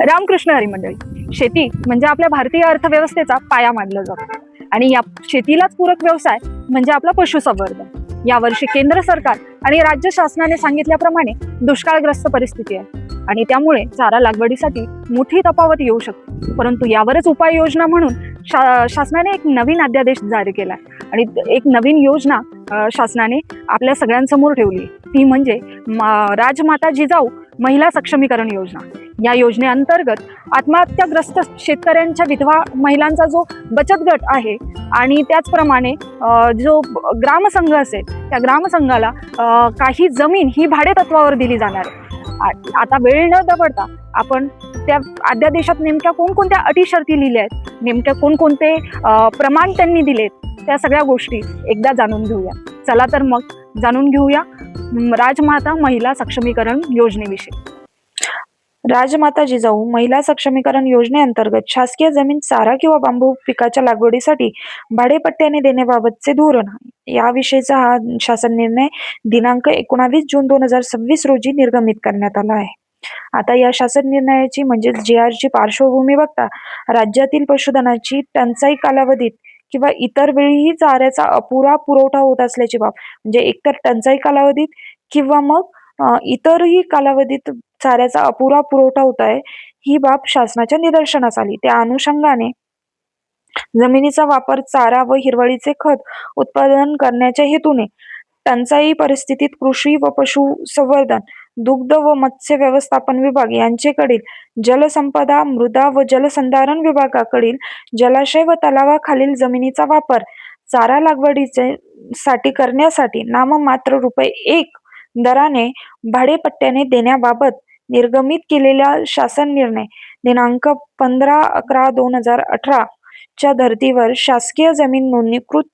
रामकृष्ण हरी मंडळी. शेती म्हणजे आपल्या भारतीय अर्थव्यवस्थेचा पाया मानला जातो आणि या शेतीलाच पूरक व्यवसाय म्हणजे आपला पशुसंवर्धन. यावर्षी केंद्र सरकार आणि राज्य शासनाने सांगितल्याप्रमाणे दुष्काळग्रस्त परिस्थिती आहे आणि त्यामुळे चारा लागवडीसाठी मोठी तफावत येऊ शकते. परंतु यावरच उपाययोजना म्हणून शासनाने एक नवीन अध्यादेश जारी केला आणि एक नवीन योजना शासनाने आपल्या सगळ्यांसमोर ठेवली. ती म्हणजे राजमाता जिजाऊ महिला सक्षमीकरण योजना. या योजनेअंतर्गत आत्महत्याग्रस्त शेतकऱ्यांच्या विधवा महिलांचा जो बचत गट आहे आणि त्याचप्रमाणे जो ग्रामसंघ असेल त्या ग्रामसंघाला काही जमीन ही भाडे तत्वावर दिली जाणार आहे. आता वेळ न दवडता आपण त्या अध्यादेशात नेमक्या कोणकोणत्या अटी शर्ती लिहिल्या आहेत, नेमक्या कोणकोणते प्रमाण त्यांनी दिलेत, त्या सगळ्या गोष्टी एकदा जाणून घेऊया. चला तर मग जाणून घेऊया राजमाता महिला सक्षमीकरण योजनेविषयी. राजमाता जिजाऊ महिला सक्षमीकरण योजनेअंतर्गत शासकीय जमीन चारा किंवा बांबू पिकाच्या लागवडीसाठी भाडेपट्ट्याने देण्याबाबतचे धोरण आहे. याविषयीचा हा शासन निर्णय दिनांक 19 जून 2026 रोजी निर्गमित करण्यात आला आहे. आता या शासन निर्णयाची म्हणजे JR ची पार्श्वभूमी बघता राज्यातील पशुधनाची टंचाई कालावधीत किंवा इतर वेळीही चाऱ्याचा अपुरा पुरवठा होत असल्याची बाब, म्हणजे एकतर टंचाई कालावधीत किंवा मग इतरही कालावधीत चाऱ्याचा अपुरा पुरवठा होत आहे, ही बाब शासनाच्या निदर्शनास आली. त्या अनुषंगाने जमिनीचा वापर चारा व हिरवळीचे खत उत्पादन करण्याच्या हेतूने टंचाई परिस्थितीत कृषी व पशुसंवर्धन, दुग्ध व मत्स्य व्यवस्थापन विभाग यांचेकडील, जलसंपदा, मृदा व जलसंधारण विभागाकडील जलाशय व तलावाखालील जमिनीचा वापर चारा लागवडीचे साठी करण्यासाठी नाममात्र ₹1 दराने भाडेपट्ट्याने देण्याबाबत निर्गमित केलेला शासन निर्णय दिनांक 15/11/2018 च्या धर्तीवर शासकीय जमीन नोंदणीकृत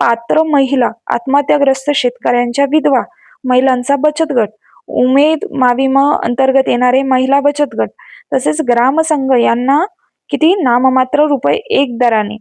पात्र महिला, आत्महत्याग्रस्त शेतकऱ्यांच्या विधवा महिलांचा बचत गट, उमेद माविम अंतर्गत येणारे महिला बचत गट तसेच ग्रामसंघ यांना किती नाममात्र ₹1 दराने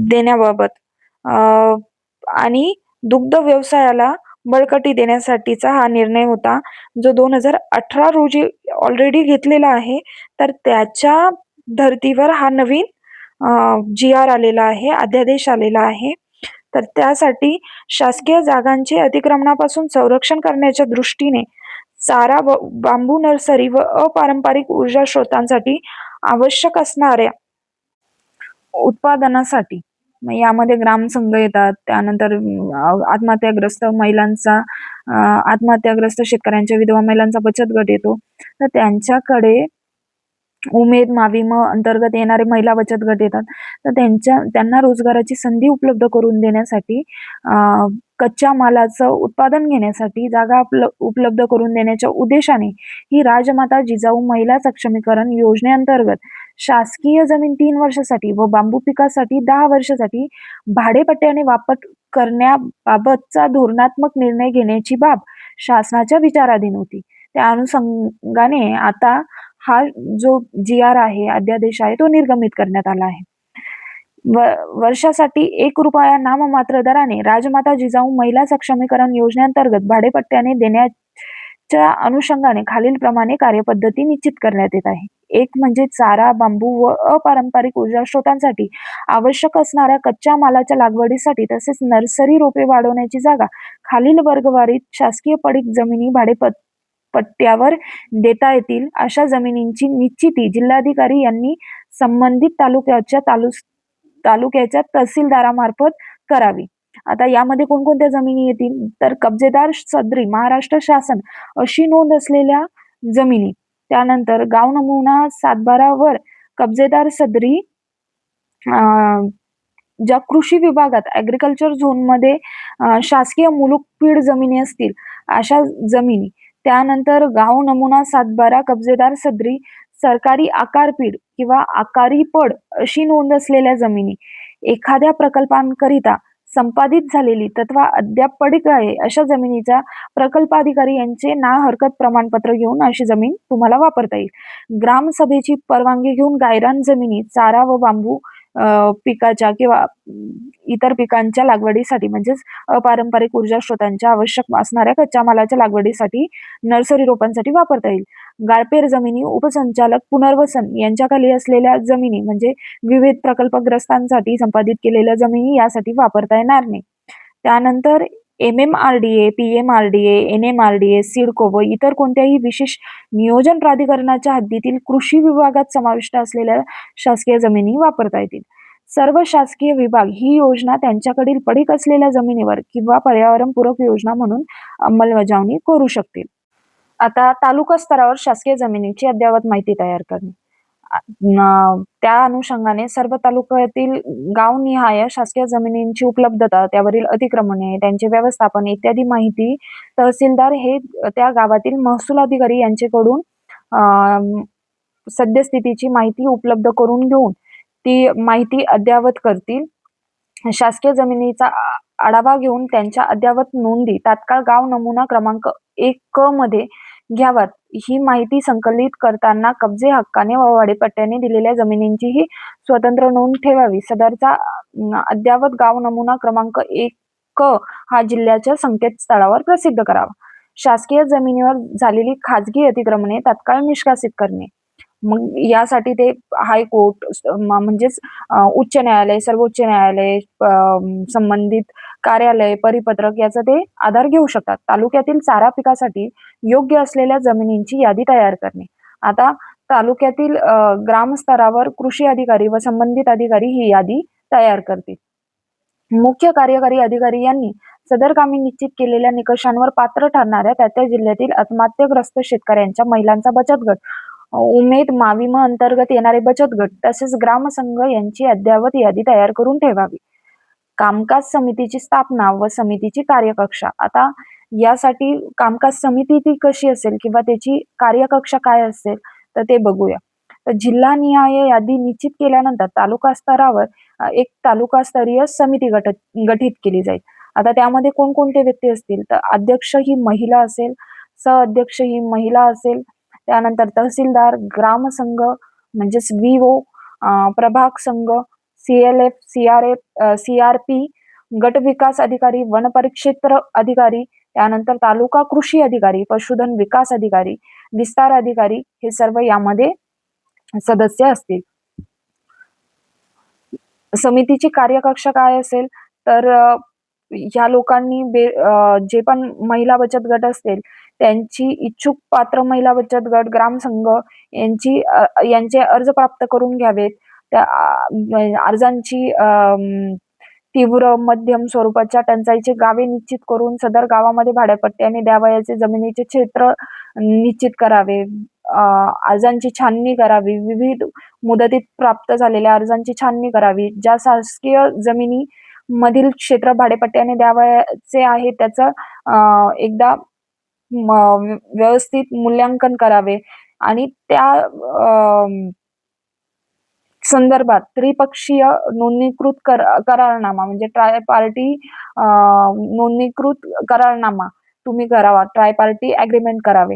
देण्याबाबत आणि दुग्ध व्यवसायाला बळकटी देण्यासाठीचा हा निर्णय होता, जो 2018 रोजी ऑलरेडी घेतलेला आहे. तर त्याच्या धर्तीवर हा नवीन JR आलेला आहे, अध्यादेश आलेला आहे. तर त्यासाठी शासकीय जागांचे अतिक्रमणापासून संरक्षण करण्याच्या दृष्टीने चारा, बांबू नर्सरी व अपारंपरिक ऊर्जा स्रोतांसाठी आवश्यक असणाऱ्या उत्पादनासाठी यामध्ये ग्रामसंघ येतात, त्यानंतर आत्महत्याग्रस्त महिलांचा आत्महत्याग्रस्त शेतकऱ्यांच्या विधवा महिलांचा बचत गट येतो. तर त्यांच्याकडे उमेद माविम अंतर्गत येणारे महिला बचत गट येतात. तर त्यांना रोजगाराची संधी उपलब्ध करून देण्यासाठी, कच्च्या मालाचं उत्पादन घेण्यासाठी जागा उपलब्ध करून देण्याच्या उद्देशाने ही राजमाता जिजाऊ महिला सक्षमीकरण योजनेअंतर्गत शासकीय जमीन 3 वर्षासाठी व बांबू पिकासाठी 10 वर्षासाठी भाडेपट्ट्याने वापर करण्याबाबतचा धोरणात्मक निर्णय घेण्याची बाब शासनाच्या विचाराधीन होती. त्या अनुषंगाने आता हा जो JR आहे, अध्यादेश आहे, तो निर्गमित करण्यात आला आहे. वर्षासाठी ₹1 नाममात्र दराने राजमाता जिजाऊ महिला सक्षमीकरण योजनेअंतर्गत भाडेपट्ट्याने देण्याच्या अनुषंगाने खालीलप्रमाणे कार्यपद्धती निश्चित करण्यात येत आहे. एक म्हणजे चारा, बांबू व अपारंपरिक ऊर्जा स्रोतांसाठी आवश्यक असणाऱ्या कच्च्या मालाच्या लागवडीसाठी तसेच नर्सरी रोपे वाढवण्याची जागा खालील वर्गवारीत शासकीय पडीक जमिनी भाडेपट्ट्यावर देता येतील अशा जमिनींची निश्चिती जिल्हाधिकारी यांनी संबंधित तालुक्याच्या तहसीलदारामार्फत करावी. आता यामध्ये कोणकोणत्या जमिनी येतील, तर कब्जेदार सदरी महाराष्ट्र शासन अशी नोंद असलेल्या जमिनी, त्यानंतर गाव नमुना 7/12 वर कब्जेदार सदरी ज्या कृषी विभागात ऍग्रिकल्चर झोनमध्ये शासकीय मुलुकपीड जमिनी असतील अशा जमिनी, त्यानंतर गाव नमुना 7/12 कब्जेदार सदरी सरकारी आकारपीड किंवा आकारी पड अशी नोंद असलेल्या जमिनी, एखाद्या प्रकल्पांकरिता संपादित झालेली तत्वा अद्याप पडीक आहे अशा जमिनीचा प्रकल्पाधिकारी यांचे ना हरकत प्रमाणपत्र घेऊन अशी जमीन तुम्हाला वापरता येईल. ग्रामसभेची परवानगी घेऊन गायरान जमिनी, चारा व बांबू पिकाच्या किंवा इतर पिकांच्या लागवडीसाठी म्हणजेच अपारंपरिक ऊर्जा स्रोतांच्या आवश्यक असणाऱ्या कच्च्या मालाच्या लागवडीसाठी नर्सरी रोपांसाठी वापरता येईल. गाळपेर जमिनी, उपसंचालक पुनर्वसन यांच्याखाली असलेल्या जमिनी म्हणजे विविध प्रकल्पग्रस्तांसाठी संपादित केलेल्या जमिनी यासाठी वापरता येणार नाही. त्यानंतर MMRDA, PMRDA, NMRDA, सिडको व इतर कोणत्याही विशेष नियोजन प्राधिकरणाच्या हद्दीतील कृषी विभागात समाविष्ट असलेल्या शासकीय जमिनी वापरता येतील. सर्व शासकीय विभाग ही योजना त्यांच्याकडील पडीक असलेल्या जमिनीवर किंवा पर्यावरणपूरक योजना म्हणून अंमलबजावणी करू शकतील. आता तालुका स्तरावर शासकीय जमिनीची अद्ययावत माहिती तयार करणे. त्या अनुषंगाने सर्व तालुक्यातील गावनिहाय शासकीय जमिनींची उपलब्धता, त्यावरील अतिक्रमणे, त्यांचे व्यवस्थापन इत्यादी माहिती तहसीलदार हे त्या गावातील महसूल अधिकारी यांच्याकडून सद्यस्थितीची माहिती उपलब्ध करून घेऊन ती माहिती अद्ययावत करतील. शासकीय जमिनीचा आढावा घेऊन त्यांच्या अद्ययावत नोंदी तात्काळ गाव नमुना क्रमांक 1 क मध्ये घ्याव्यात. ही माहिती संकलित करताना कब्जे हक्काने व वाडेपट्ट्याने दिलेल्या जमिनींचीही स्वतंत्र नोंद ठेवावी. सदरचा अद्ययावत गाव नमुना क्रमांक 1 क हा जिल्ह्याच्या संकेतस्थळावर प्रसिद्ध करावा. शासकीय जमिनीवर झालेली खाजगी अतिक्रमणे तात्काळ निष्कासित करणे. मग यासाठी ते हायकोर्ट म्हणजेच उच्च न्यायालय, सर्वोच्च न्यायालय, संबंधित कार्यालय, परिपत्रक याचा ते आधार घेऊ शकतात. तालुक्यातील चारा पिकासाठी योग्य असलेल्या जमिनींची यादी तयार करणे. आता तालुक्यातील ग्रामस्तरावर कृषी अधिकारी व संबंधित अधिकारी ही यादी तयार करतील. मुख्य कार्यकारी अधिकारी यांनी सदर कामी निश्चित केलेल्या निकषांवर पात्र ठरणाऱ्या त्या जिल्ह्यातील आत्महत्याग्रस्त शेतकऱ्यांच्या महिलांचा बचत गट, उमेद माविम अंतर्गत येणारे बचत गट तसेच ग्रामसंघ यांची अद्ययावत यादी तयार करून ठेवावी. कामकाज समितीची स्थापना व समितीची कार्यकक्षा. आता यासाठी कामकाज समिती ती कशी असेल किंवा त्याची कार्यकक्षा काय असेल तर ते बघूया. तर जिल्हानिहाय यादी निश्चित केल्यानंतर तालुका स्तरावर एक तालुकास्तरीय समिती गठीत केली जाईल. आता त्यामध्ये कोणकोणते व्यक्ती असतील तर अध्यक्ष ही महिला असेल, सहअध्यक्ष ही महिला असेल, त्यानंतर तहसीलदार, ग्रामसंघ म्हणजेच VO, प्रभाग संघ, CLF, CRP, गट विकास अधिकारी, वन परिक्षेत्र अधिकारी, त्यानंतर तालुका कृषी अधिकारी, पशुधन विकास अधिकारी, विस्तार अधिकारी हे सर्व यामध्ये सदस्य असतील. समितीची कार्यकक्षा काय असेल तर ह्या लोकांनी जे पण महिला बचत गट असतील त्यांची इच्छुक पात्र महिला बचत गट, ग्रामसंघ यांचे अर्ज प्राप्त करून घ्यावेत. त्या अर्जांची तीव्र मध्यम स्वरूपाच्या टंचाईची गावे निश्चित करून सदर गावामध्ये भाड्यापट्ट्याने द्यावयाचे जमिनीचे क्षेत्र निश्चित करावे. अर्जांची छाननी करावी. विविध मुदतीत प्राप्त झालेल्या अर्जांची छाननी करावी. ज्या शासकीय जमिनी मधील क्षेत्र भाडेपट्ट्याने द्यावयाचे आहे त्याचं एकदा व्यवस्थित मूल्यांकन करावे आणि त्या संदर्भात त्रिपक्षीय नोंदणीकृत करारनामा म्हणजे ट्राय पार्टी नोंदणीकृत करारनामा तुम्ही करावा. ट्राय पार्टी अग्रीमेंट करावे.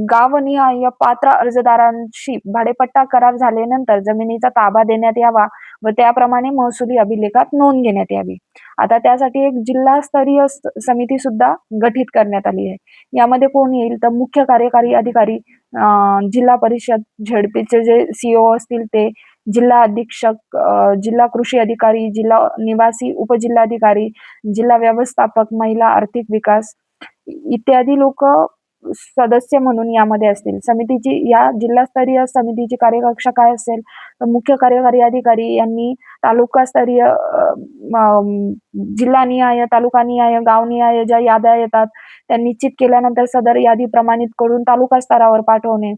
गावनिहाय पात्र अर्जदारांशी भाडेपट्टा करार झाल्यानंतर जमिनीचा ताबा देण्यात यावा व त्याप्रमाणे महसुली अभिलेखात नोंद घेण्यात यावी. आता त्यासाठी एक जिल्हास्तरीय समिती सुद्धा गठीत करण्यात आली आहे. यामध्ये कोण येईल तर मुख्य कार्यकारी अधिकारी, जिल्हा परिषद, झेडपीचे जे CO असतील ते, जिल्हा अधीक्षक, जिल्हा कृषी अधिकारी, जिल्हा निवासी उपजिल्हाधिकारी, जिल्हा व्यवस्थापक, महिला आर्थिक विकास इत्यादी लोक सदस्य म्हणून यामध्ये असतील. या जिल्हास्तरीय समितीची कार्यकक्षा काय असेल तर मुख्य कार्यकारी अधिकारी यांनी तालुकास्तरीय, जिल्हानिहाय, तालुकानिहाय, गावनिहाय ज्या याद्या येतात त्या निश्चित केल्यानंतर सदर यादी प्रमाणित करून तालुका स्तरावर पाठवणे,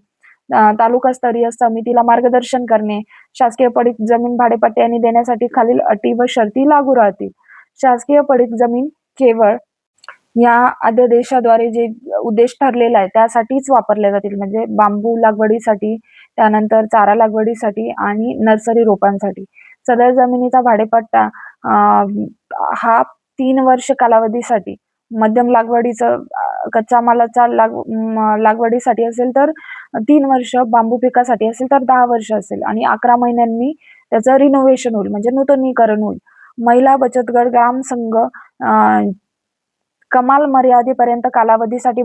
तालुकास्तरीय समितीला मार्गदर्शन करणे. शासकीय पडीक जमीन भाडेपट्ट्याने देण्यासाठी खालील अटी व शर्ती लागू राहतील. शासकीय पडीक जमीन केवळ या अध्यादेशाद्वारे जे उद्देश ठरलेला आहे त्यासाठीच वापरल्या जातील. म्हणजे बांबू लागवडीसाठी, त्यानंतर चारा लागवडीसाठी आणि नर्सरी रोपांसाठी. सदर जमिनीचा भाडेपट्टा हा 3 वर्ष कालावधीसाठी, मध्यम लागवडीचं कच्च्या मालाच्या लागवडीसाठी असेल तर 3 वर्ष, बांबू पिकासाठी असेल तर 10 वर्ष असेल आणि 11 महिन्यांनी त्याचं रिनोव्हेशन होईल, म्हणजे नूतनीकरण होईल. महिला बचत गट, ग्राम संघ कमाल मर्यादेपर्यंत कालावधीसाठी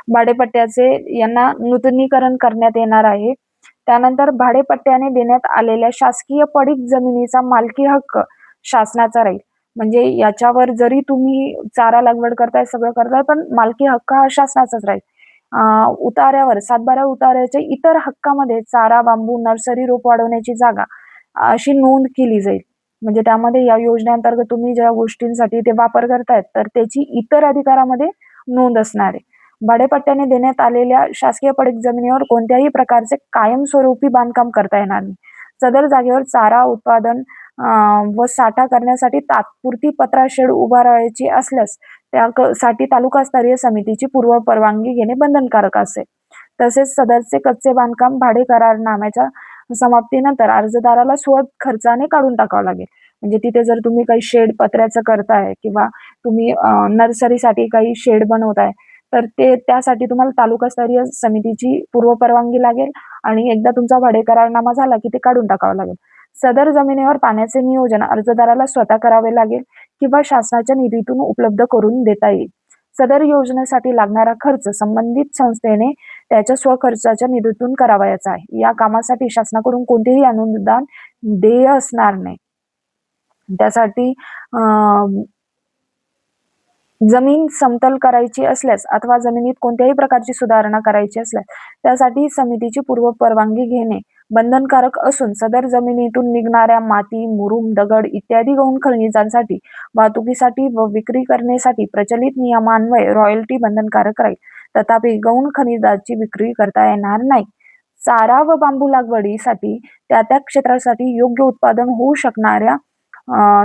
भाडेपट्ट्याचे यांना नूतनीकरण करण्यात येणार आहे. त्यानंतर भाडेपट्ट्याने देण्यात आलेल्या शासकीय पडीक जमिनीचा मालकी हक्क शासनाचा राहील. म्हणजे याच्यावर जरी तुम्ही चारा लागवड करताय, सगळं करताय, पण मालकी हक्क हा शासनाचाच राहील. उतार्यावर सातबारा उतार्याच्या इतर हक्कामध्ये चारा, बांबू, नर्सरी, रोप वाढवण्याची जागा अशी नोंद केली जाईल. म्हणजे त्यामध्ये या योजनेअंतर्गत तुम्ही ज्या गोष्टींसाठी ते वापर करतायत, तर त्याची इतर अधिकारामध्ये नोंद असणार आहे. भाडेपट्ट्याने देण्यात आलेल्या शासकीय पडीक जमिनीवर कोणत्याही प्रकारचे कायमस्वरूपी बांधकाम करता येणार नाही. सदर जागेवर चारा उत्पादन व साठा करण्यासाठी तात्पुरती पत्रा शेड उभारायची असल्यास त्यासाठी तालुकास्तरीय समितीची पूर्व परवानगी घेणे बंधनकारक असेल. तसेच सदरचे कच्चे बांधकाम भाडे करारनाम्याच्या समाप्तीनंतर अर्जदाराला खर्चाने काढून टाकावं लागेल. म्हणजे तिथे जर तुम्ही काही शेड पत्र्याचं करताय किंवा तुम्ही नर्सरीसाठी काही शेड बनवताय, तर त्यासाठी तुम्हाला तालुकास्तरीय समितीची पूर्व परवानगी लागेल आणि एकदा तुमचा भाडे करारनामा झाला की ते काढून टाकावं लागेल. सदर जमिनीवर पाण्याचे नियोजन अर्जदाराला स्वतः करावे लागेल किंवा शासनाच्या निधीतून उपलब्ध करून देता येईल. सदर योजनेसाठी लागणारा खर्च संबंधित संस्थेने त्याच्या स्वखर्चाच्या निधीतून करावयाचा आहे. या कामासाठी शासनाकडून कोणतेही अनुदान देय असणार नाही. त्यासाठी जमीन समतल करायची असल्यास अथवा जमिनीत कोणत्याही प्रकारची सुधारणा करायची असल्यास त्यासाठी समितीची पूर्व परवानगी घेणे बंधनकारक असून सदर जमिनीतून निघणाऱ्या माती, मुरुम, दगड इत्यादी गौण खनिजांसाठी वाहतुकीसाठी व विक्री करण्यासाठी प्रचलित नियमान्वये रॉयल्टी बंधनकारक राहील. तथापि गौण खनिजाची विक्री करता येणार नाही. चारा व बांबू लागवडीसाठी त्या क्षेत्रासाठी योग्य उत्पादन होऊ शकणाऱ्या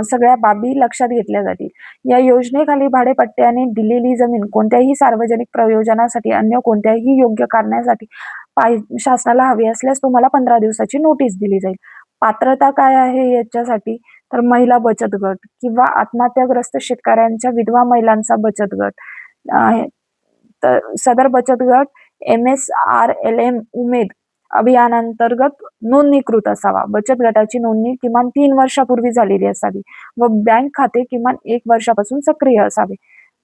सगळ्या बाबी लक्षात घेतल्या जातील. या योजनेखाली भाडेपट्ट्याने दिलेली जमीन कोणत्याही सार्वजनिक प्रयोजनासाठी अन्य कोणत्याही योग्य कारणासाठी शासनाला हवी असल्यास तुम्हाला 15 दिवसाची नोटीस दिली जाईल. पात्रता काय आहे याच्यासाठी, तर महिला बचत गट किंवा आत्महत्याग्रस्त शेतकऱ्यांच्या विधवा महिलांचा बचत गट तर सदर बचत गट MSRLM उमेद अभियानांतर्गत नोंदणीकृत असावा. बचत गटाची नोंदणी किमान 3 वर्षापूर्वी झालेली असावी व बँक खाते किमान 1 वर्षापासून सक्रिय असावे.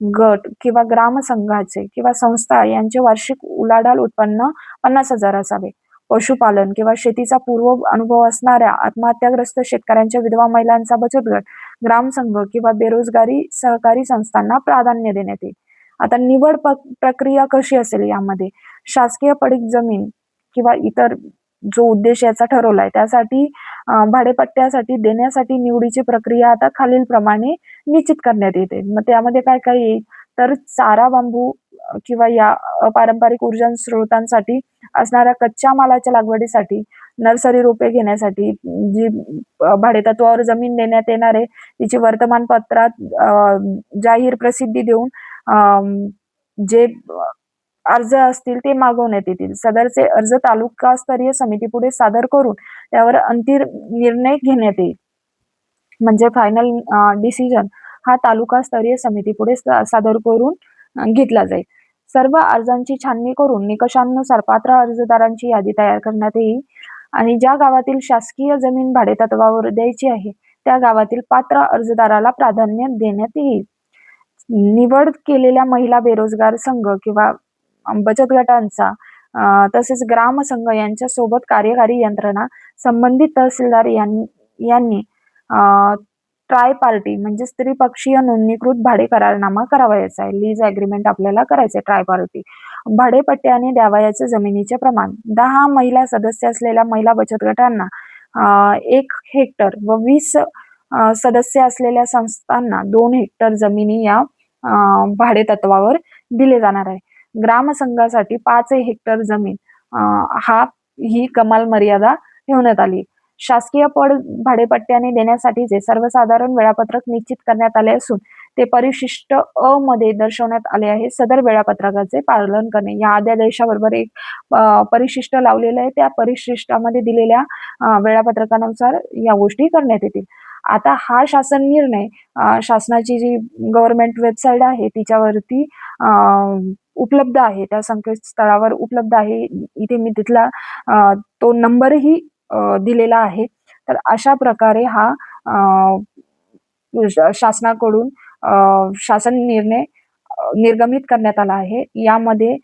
गट किंवा ग्रामसंघाचे किंवा संस्था यांचे वार्षिक उलाढाल उत्पन्न 50,000 असावे. पशुपालन किंवा शेतीचा पूर्व अनुभव असणाऱ्या आत्महत्याग्रस्त शेतकऱ्यांच्या विधवा महिलांचा बचत गट, ग्रामसंघ किंवा बेरोजगारी सहकारी संस्थांना प्राधान्य देण्यात येईल. आता निवड प्रक्रिया कशी असेल यामध्ये, शासकीय पडीक जमीन किंवा इतर जो उद्देश याचा ठरवलाय त्यासाठी भाडेपट्ट्यासाठी देण्यासाठी निवडीची प्रक्रिया आता खालीलप्रमाणे निश्चित करण्यात येते. मग त्यामध्ये काय काय येईल, तर चारा, बांबू किंवा या अपारंपरिक ऊर्जा स्रोतांसाठी असणाऱ्या कच्च्या मालाच्या लागवडीसाठी, नर्सरी रोपे घेण्यासाठी जी भाडेतत्वावर जमीन देण्यात येणार आहे तिची वर्तमानपत्रात जाहीर प्रसिद्धी देऊन जे अर्ज असतील ते मागवण्यात येतील. सदरचे अर्ज तालुकास्तरीय समितीपुढे सादर करून त्यावर अंतिम निर्णय घेण्यात येईल. म्हणजे फायनल डिसिजन हा तालुकास्तरीय समितीपुढे सादर करून घेतला जाईल. सर्व अर्जांची छाननी करून निकषांनुसार पात्र अर्जदारांची यादी तयार करण्यात येईल आणि ज्या गावातील शासकीय जमीन भाडेतत्वावर द्यायची आहे त्या गावातील पात्र अर्जदाराला प्राधान्य देण्यात येईल. निवड केलेल्या महिला बेरोजगार संघ किंवा बचत गटांचा तसेच ग्रामसंघ यांच्या सोबत कार्यकारी यंत्रणा संबंधित तहसीलदार यांनी ट्राय पार्टी म्हणजे त्रिपक्षीय नोंदणीकृत भाडे करारनामा करावयाचा आहे. लीज अग्रीमेंट आपल्याला करायचे. ट्राय पार्टी भाडेपट्ट्याने द्यावयाचे जमिनीचे प्रमाण 10 महिला सदस्य असलेल्या महिला बचत गटांना 1 हेक्टर व 20 सदस्य असलेल्या संस्थांना 2 हेक्टर जमिनी या भाडेतत्वावर दिले जाणार आहे. ग्रामसंघासाठी 5 हेक्टर जमीन ही कमाल मर्यादा ठेवण्यात आली. शासकीय पड भाडेपट्ट्याने देण्यासाठीचे सर्वसाधारण वेळापत्रक निश्चित करण्यात आले असून ते परिशिष्ट अ मध्ये दर्शवण्यात आले आहे. सदर वेळापत्रकाचे पालन करणे. या अध्यादेशाबरोबर एक परिशिष्ट लावलेलं आहे. त्या परिशिष्टामध्ये दिलेल्या वेळापत्रकानुसार या गोष्टी करण्यात येतील. आता हा शासन निर्णय शासनाची जी गव्हर्नमेंट वेबसाईट आहे तिच्यावरती उपलब्ध आहे. त्या संकेतस्थळावर उपलब्ध आहे. इथे मी तिथला तो नंबरही दिलेला आहे. तर अशा प्रकारे हा शासनाकडून शासन निर्णय निर्गमित करण्यात आला आहे. यामध्ये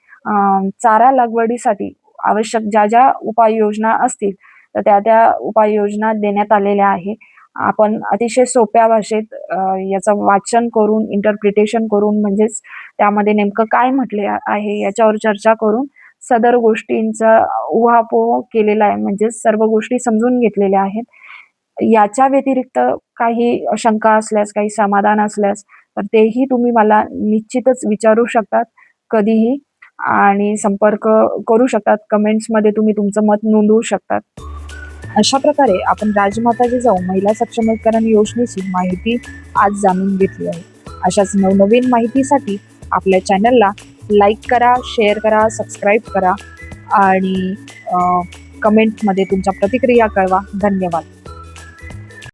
चारा लागवडीसाठी आवश्यक ज्या उपाययोजना असतील, तर त्या उपाययोजना देण्यात आलेल्या आहे. आपण अतिशय सोप्या भाषेत याचं वाचन करून, इंटरप्रिटेशन करून, म्हणजेच त्यामध्ये नेमकं काय म्हटले आहे याच्यावर चर्चा करून सदर गोष्टींचा उहापोह केलेला आहे. म्हणजेच सर्व गोष्टी समजून घेतलेल्या आहेत. याच्या व्यतिरिक्त काही शंका असल्यास, काही समाधान असल्यास, तर तेही तुम्ही मला निश्चितच विचारू शकतात कधीही आणि संपर्क करू शकतात. कमेंट्समध्ये तुम्ही तुमचं मत नोंदवू शकतात. अशा प्रकारे आपण राजमाता जिजाऊ महिला सक्षमीकरण योजनेची माहिती आज जाणून घेतली आहे. अशाच नवनवीन माहितीसाठी आपल्या चॅनलला लाईक करा, शेअर करा, सबस्क्राईब करा आणि कमेंटमध्ये तुमच्या प्रतिक्रिया कळवा. धन्यवाद.